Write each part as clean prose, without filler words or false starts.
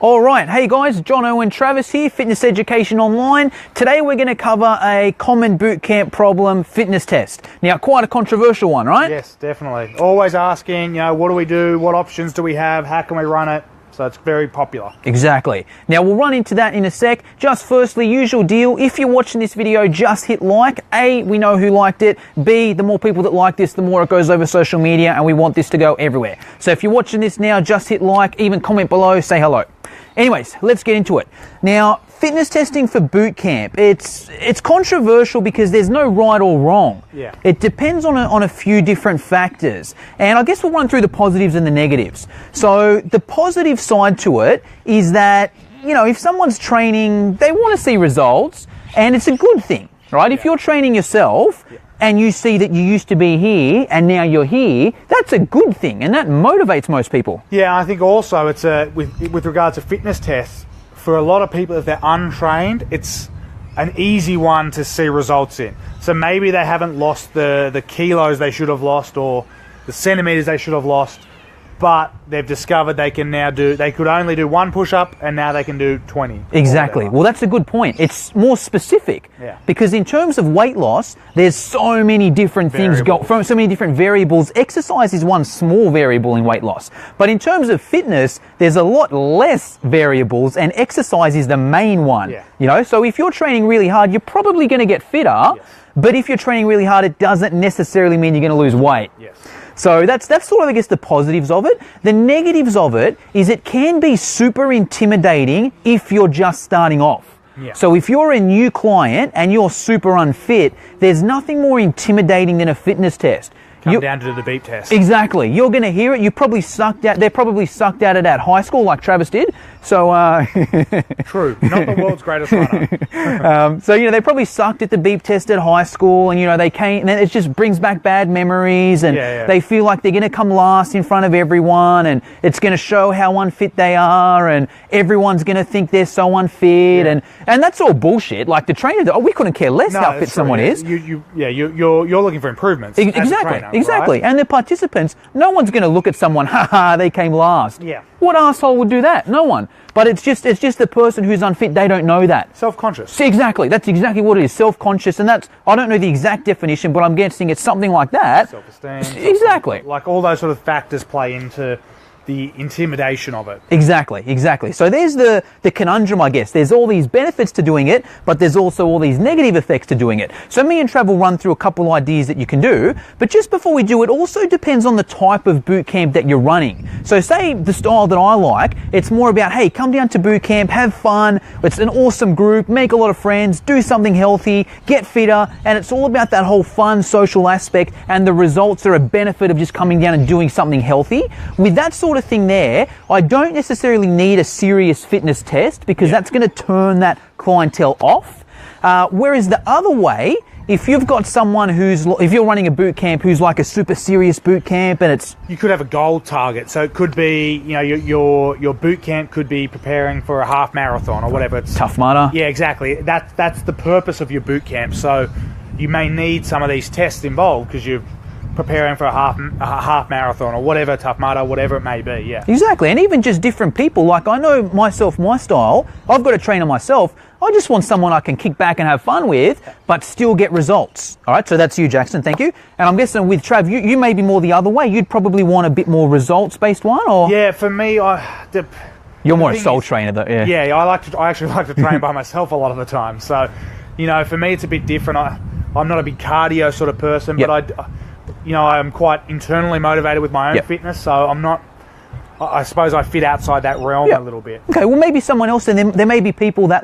All right, hey guys, Jono and Travis here, Fitness Education Online. Today we're going to cover a common boot camp problem, fitness test. Now, quite a controversial one, right? Yes, definitely. Always asking, what do we do? What options do we have? How can we run it? So it's very popular. Exactly. Now, we'll run into that in a sec. Just firstly, usual deal, if you're watching this video, just hit like. A, we know who liked it. B, the more people that like this, the more it goes over social media, and we want this to go everywhere. So if you're watching this now, just hit like, even comment below, say hello. Anyways, let's get into it. Now, fitness testing for boot camp, it's controversial because there's no right or wrong. Yeah. It depends on a few different factors. And I guess we'll run through the positives and the negatives. So the positive side to it is that, if someone's training, they want to see results, and it's a good thing, right? If you're training yourself, and you see that you used to be here and now you're here, that's a good thing, and that motivates most people. Yeah, I think also it's with regards to fitness tests, for a lot of people, if they're untrained, it's an easy one to see results in. So maybe they haven't lost the kilos they should have lost or the centimeters they should have lost, but they've discovered they could only do one push-up and now they can do 20. Exactly. Well, that's a good point. It's more specific. Yeah. Because in terms of weight loss, there's so many different things, so many different variables. Exercise is one small variable in weight loss. But in terms of fitness, there's a lot less variables, and exercise is the main one. Yeah. So if you're training really hard, you're probably going to get fitter. Yes. But if you're training really hard, it doesn't necessarily mean you're going to lose weight. Yes. So that's sort of, I guess, the positives of it. The negatives of it is it can be super intimidating if you're just starting off. Yeah. So if you're a new client and you're super unfit, there's nothing more intimidating than a fitness test. Come down to do the beep test. Exactly. You're going to hear it. They probably sucked at it at high school like Travis did. So, True. Not the world's greatest runner. They probably sucked at the beep test at high school, and, they came, and it just brings back bad memories, and they feel like they're going to come last in front of everyone, and it's going to show how unfit they are, and everyone's going to think they're so unfit, and that's all bullshit. Like the trainer, we couldn't care less how fit someone is. You're looking for improvements. Exactly. Right? And the participants, no one's going to look at someone, they came last. Yeah. What asshole would do that? No one. But it's just the person who's unfit, they don't know that. Self-conscious. See, exactly. That's exactly what it is. Self-conscious. And I don't know the exact definition, but I'm guessing it's something like that. Self-esteem. Exactly. Like all those sort of factors play into the intimidation of it. Exactly. So there's the conundrum, I guess. There's all these benefits to doing it, but there's also all these negative effects to doing it. So me and Trav will run through a couple ideas that you can do, but just before we do, it also depends on the type of boot camp that you're running. So say the style that I like, it's more about, hey, come down to boot camp, have fun, it's an awesome group, make a lot of friends, do something healthy, get fitter, and it's all about that whole fun social aspect, and the results are a benefit of just coming down and doing something healthy. With that sort of thing there, I don't necessarily need a serious fitness test because that's going to turn that clientele off. Whereas the other way, if you've got someone if you're running a boot camp who's like a super serious boot camp, and you could have a goal target. So it could be, your boot camp could be preparing for a half marathon or whatever. It's Tough Mudder. Yeah, exactly. That's the purpose of your boot camp. So you may need some of these tests involved because you're preparing for a half marathon or whatever, Tough Mudder, whatever it may be. Yeah. Exactly. And even just different people. Like I know myself, my style, I've got a trainer myself. I just want someone I can kick back and have fun with, but still get results. All right, so that's you, Jackson. Thank you. And I'm guessing with Trav, you may be more the other way. You'd probably want a bit more results-based one, or? Yeah, for me, you're more a soul trainer, though. Yeah. Yeah, I actually like to train by myself a lot of the time. So, for me, it's a bit different. I'm not a big cardio sort of person, but I'm quite internally motivated with my own fitness. So I suppose I fit outside that realm a little bit. Okay, well maybe someone else, and there may be people that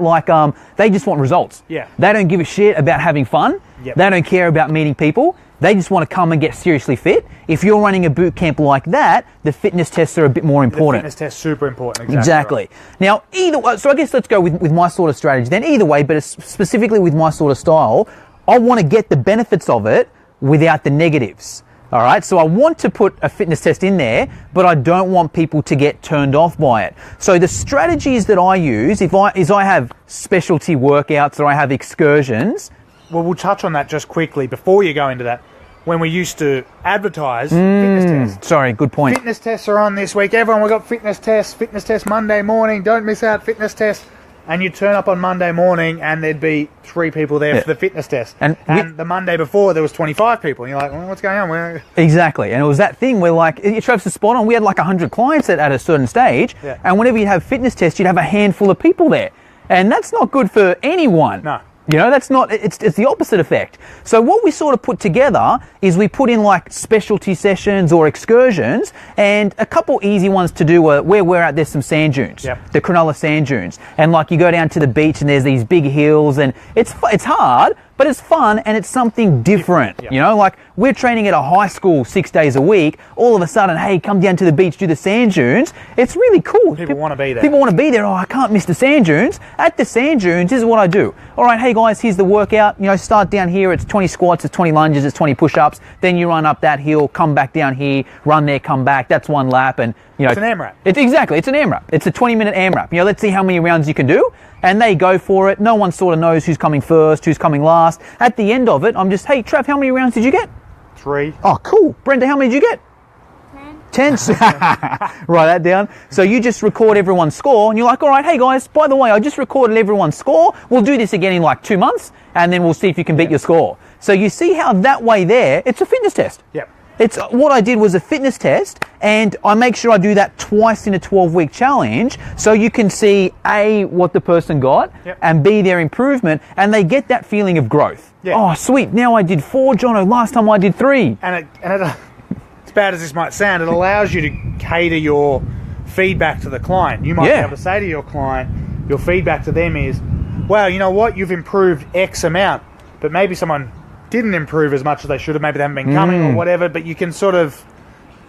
they just want results. Yeah. They don't give a shit about having fun. Yep. They don't care about meeting people. They just want to come and get seriously fit. If you're running a boot camp like that, the fitness tests are a bit more important. The fitness test's super important. Exactly. Right. Now, either way, so I guess let's go with my sort of strategy then. Either way, but specifically with my sort of style, I want to get the benefits of it without the negatives. All right, so I want to put a fitness test in there, but I don't want people to get turned off by it. So the strategies that I use, is I have specialty workouts or I have excursions. Well, we'll touch on that just quickly before you go into that. when we used to advertise fitness tests. Sorry, good point. Fitness tests are on this week. Everyone, we've got fitness test Monday morning. Don't miss out, fitness test. And you'd turn up on Monday morning and there'd be 3 people there for the fitness test. And the Monday before, there was 25 people. And you're like, well, what's going on? Exactly. And it was that thing where, like, Travis is spot on. We had like 100 clients at a certain stage. Yeah. And whenever you'd have fitness tests, you'd have a handful of people there. And that's not good for anyone. No. You know, that's not, it's the opposite effect. So what we sort of put together is we put in like specialty sessions or excursions, and a couple easy ones to do where we're at, there's some sand dunes. Yep. The Cronulla sand dunes. And like you go down to the beach and there's these big hills, and it's hard, but it's fun and it's something different. Yep. You know, like we're training at a high school 6 days a week. All of a sudden, hey, come down to the beach, do the sand dunes. It's really cool. People want to be there. People want to be there. Oh, I can't miss the sand dunes. At the sand dunes, this is what I do. All right, hey guys, here's the workout. You know, start down here. It's 20 squats, it's 20 lunges, it's 20 push-ups. Then you run up that hill, come back down here, run there, come back. That's one lap, and you know, it's an AMRAP. It's an AMRAP. It's a 20-minute AMRAP. You know, let's see how many rounds you can do. And they go for it. No one sort of knows who's coming first, who's coming last. At the end of it, I'm just, hey, Trav, how many rounds did you get? 3. Oh, cool. Brenda, how many did you get? 10. Write that down. So you just record everyone's score, and you're like, all right, hey guys, by the way, I just recorded everyone's score. We'll do this again in like 2 months, and then we'll see if you can beat your score. So you see how that way there, it's a fitness test. Yep. It's what I did was a fitness test, and I make sure I do that twice in a 12-week challenge, so you can see A, what the person got, yep, and B, their improvement, and they get that feeling of growth. Yeah. Oh, sweet, now I did 4, Jono, last time I did 3. And as bad as this might sound, it allows you to cater your feedback to the client. You might be able to say to your client, your feedback to them is, well, you know what, you've improved X amount, but maybe someone didn't improve as much as they should have, maybe they haven't been coming or whatever, but you can sort of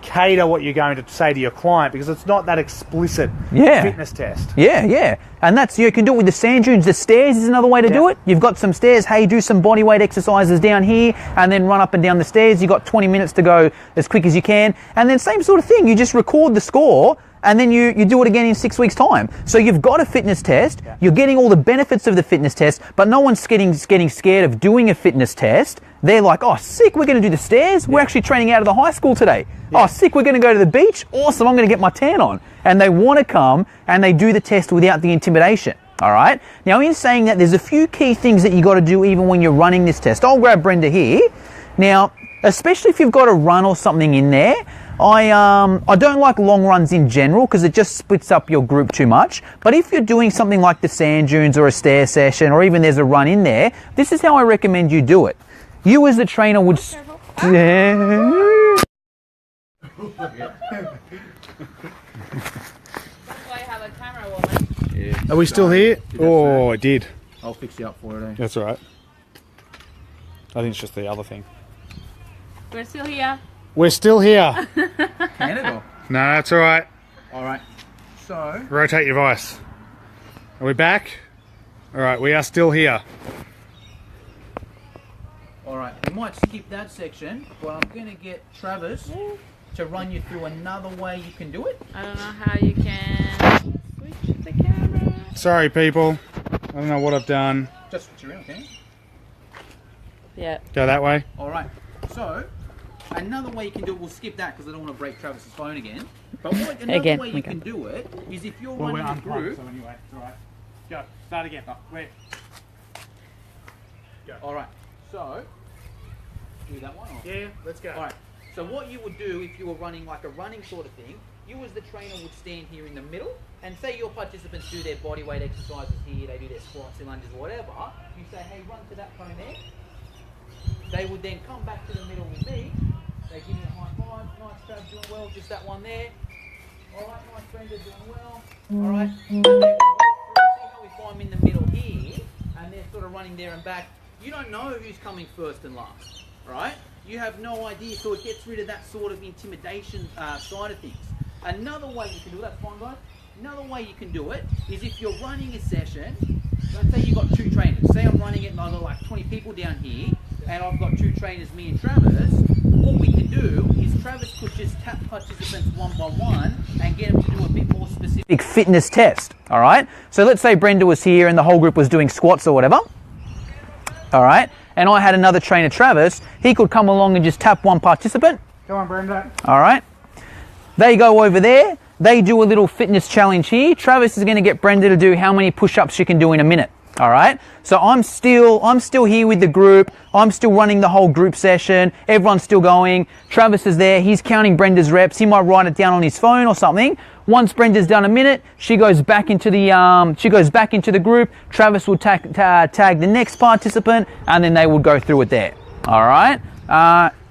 cater what you're going to say to your client because it's not that explicit fitness test. Yeah. And that's, you can do it with the sand dunes. The stairs is another way to do it. You've got some stairs. Hey, do some body weight exercises down here and then run up and down the stairs. You've got 20 minutes to go as quick as you can. And then same sort of thing. You just record the score and then you do it again in 6 weeks' time. So you've got a fitness test. Yeah. You're getting all the benefits of the fitness test, but no one's getting scared of doing a fitness test. They're like, oh, sick, we're going to do the stairs. We're actually training out of the high school today. Yeah. Oh, sick, we're going to go to the beach. Awesome, I'm going to get my tan on. And they want to come and they do the test without the intimidation. All right? Now, in saying that, there's a few key things that you got to do even when you're running this test. I'll grab Brenda here. Now, especially if you've got a run or something in there, I don't like long runs in general because it just splits up your group too much. But if you're doing something like the sand dunes or a stair session or even there's a run in there, this is how I recommend you do it. You as the trainer would... That's why I have a camera woman. Yeah. Are we still here? Oh, I did. I'll fix you up for it. That's all right. I think it's just the other thing. We're still here. We're still here. Canada. No, that's all right. All right. So... rotate your vice. Are we back? All right, we are still here. All right, we might skip that section, but I'm going to get Travis to run you through another way you can do it. I don't know how you can switch the camera. Sorry, people. I don't know what I've done. Just switch around, okay? Yeah. Go that way. All right. So, another way you can do it, we'll skip that because I don't want to break Travis's phone again. But another way you can do it is if you're running a group... so anyway, it's all right. Go. Start again. Wait. Go. All right. So, do that one? Or? Yeah, let's go. All right. So what you would do if you were running like a running sort of thing, you as the trainer would stand here in the middle, and say your participants do their body weight exercises here, they do their squats and lunges, whatever. You say, hey, run to that cone there. They would then come back to the middle with me. They give me a high five. Nice, Trav, doing well. Just that one there. All right, nice, Brenda, doing well. All right. And they would walk through. See how if I'm in the middle here, and they're sort of running there and back. You don't know who's coming first and last, right? You have no idea, so it gets rid of that sort of intimidation side of things. Another way you can do it, that's fine guys, another way you can do it is if you're running a session, let's say you've got 2 trainers, say I'm running it and I've got like 20 people down here, and I've got 2 trainers, me and Travis, what we can do is Travis could just tap participants one by one and get them to do a bit more specific fitness test, alright? So let's say Brenda was here and the whole group was doing squats or whatever. All right, and I had another trainer, Travis, he could come along and just tap one participant. Come on, Brenda. All right. They go over there. They do a little fitness challenge here. Travis is going to get Brenda to do how many push-ups she can do in a minute. All right. So I'm still here with the group. I'm still running the whole group session. Everyone's still going. Travis is there. He's counting Brenda's reps. He might write it down on his phone or something. Once Brenda's done a minute, she goes back into the group. Travis will tag the next participant, and then they would go through it there. All right.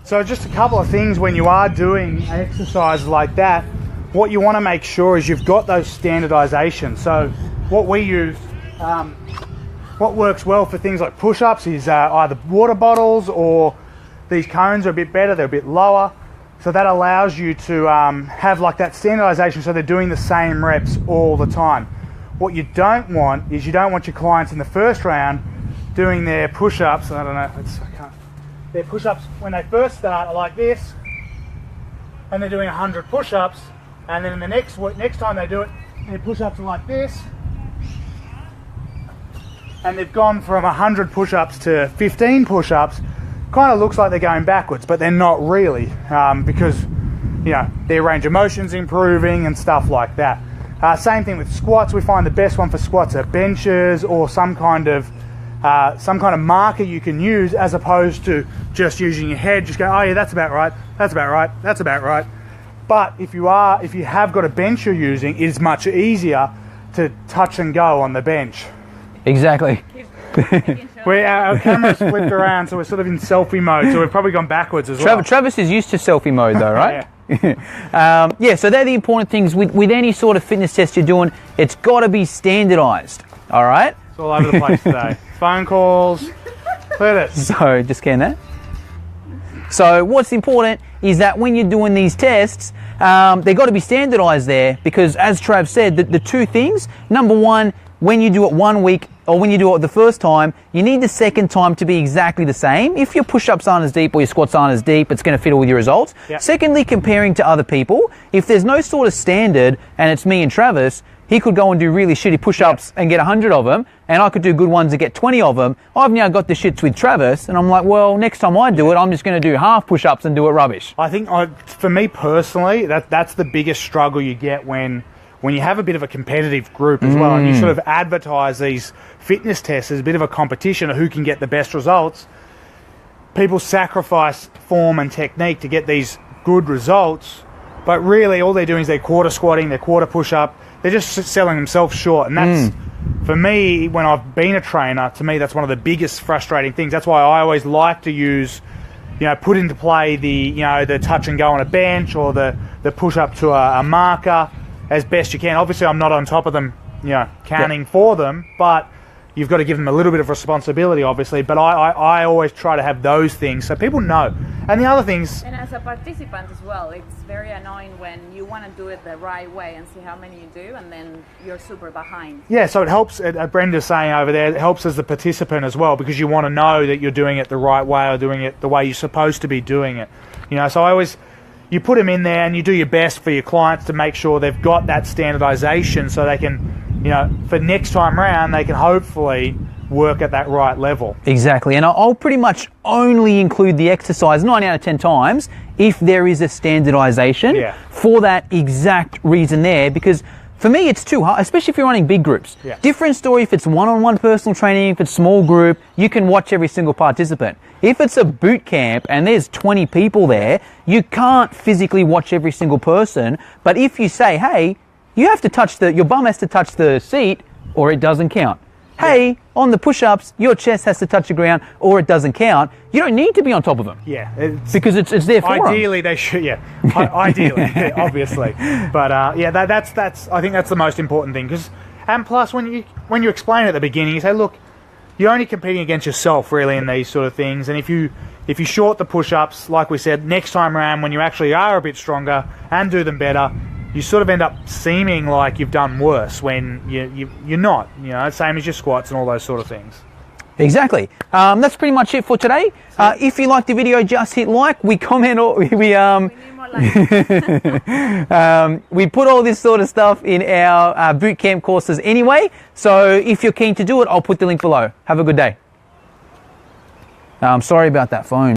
So just a couple of things when you are doing an exercise like that, what you want to make sure is you've got those standardizations. So what we use, what works well for things like push-ups is either water bottles, or these cones are a bit better, they're a bit lower. So that allows you to have like that standardization, so they're doing the same reps all the time. What you don't want is you don't want your clients in the first round doing their push-ups, I don't know, their push-ups when they first start are like this, and they're doing 100 push-ups, and then in the next time they do it, their push-ups are like this, and they've gone from 100 push-ups to 15 push-ups. Kind of looks like they're going backwards, but they're not really, because their range of motion's improving and stuff like that. Same thing with squats. We find the best one for squats are benches, or some kind of marker you can use, as opposed to just using your head. Just go, oh yeah, that's about right, that's about right, that's about right. But if you have got a bench you're using, it is much easier to touch and go on the bench. Exactly. Our camera's flipped around, so we're sort of in selfie mode, so we've probably gone backwards as well. Travis is used to selfie mode though, right? Yeah. So they're the important things with any sort of fitness test you're doing. It's got to be standardized. All right. It's all over the place today. Phone calls. Look at it. So just scan that. So what's important is that when you're doing these tests, they've got to be standardized there, because as Trav said, the two things, number one, when you do it 1 week, or when you do it the first time, you need the second time to be exactly the same. If your push-ups aren't as deep or your squats aren't as deep, it's going to fiddle with your results. Yep. Secondly, comparing to other people. If there's no sort of standard and it's me and Travis, he could go and do really shitty push-ups and get 100 of them, and I could do good ones and get 20 of them. I've now got the shits with Travis, and I'm like, well, next time I do it, I'm just going to do half push-ups and do it rubbish. I think, for me personally, that's the biggest struggle you get when you have a bit of a competitive group as well, and you sort of advertise these fitness tests as a bit of a competition of who can get the best results. People sacrifice form and technique to get these good results, but really all they're doing is they're quarter squatting, they're quarter push-up. They're just selling themselves short, and that's, for me, when I've been a trainer, to me that's one of the biggest frustrating things. That's why I always like to use, put into play the touch and go on a bench, or the push-up to a marker as best you can. Obviously, I'm not on top of them, counting for them, but you've got to give them a little bit of responsibility, obviously. But I always try to have those things so people know. And the other things... And as a participant as well, it's very annoying when you want to do it the right way and see how many you do, and then you're super behind. Yeah, so it helps, Brenda's saying over there, it helps as the participant as well, because you want to know that you're doing it the right way, or doing it the way you're supposed to be doing it. So I always... You put them in there and you do your best for your clients to make sure they've got that standardization, so they can, for next time round, they can hopefully work at that right level. Exactly. And I'll pretty much only include the exercise 9 out of 10 times if there is a standardization for that exact reason there, because for me, it's too hard, especially if you're running big groups. Yeah. Different story if it's one-on-one personal training, if it's small group, you can watch every single participant. If it's a boot camp and there's 20 people there, you can't physically watch every single person. But if you say, hey, you have to your bum has to touch the seat or it doesn't count. Hey, on the push-ups, your chest has to touch the ground or it doesn't count. You don't need to be on top of them. Yeah. Because it's there for them. Ideally, they should, ideally, obviously. But, that's I think that's the most important thing. And plus, when you explain at the beginning, you say, look, you're only competing against yourself, really, in these sort of things. And if you short the push-ups, like we said, next time around, when you actually are a bit stronger and do them better, you sort of end up seeming like you've done worse when you're not. Same as your squats and all those sort of things. Exactly. That's pretty much it for today. If you liked the video, just hit like. We comment or we need more likes. We put all this sort of stuff in our bootcamp courses anyway. So if you're keen to do it, I'll put the link below. Have a good day. Sorry about that phone.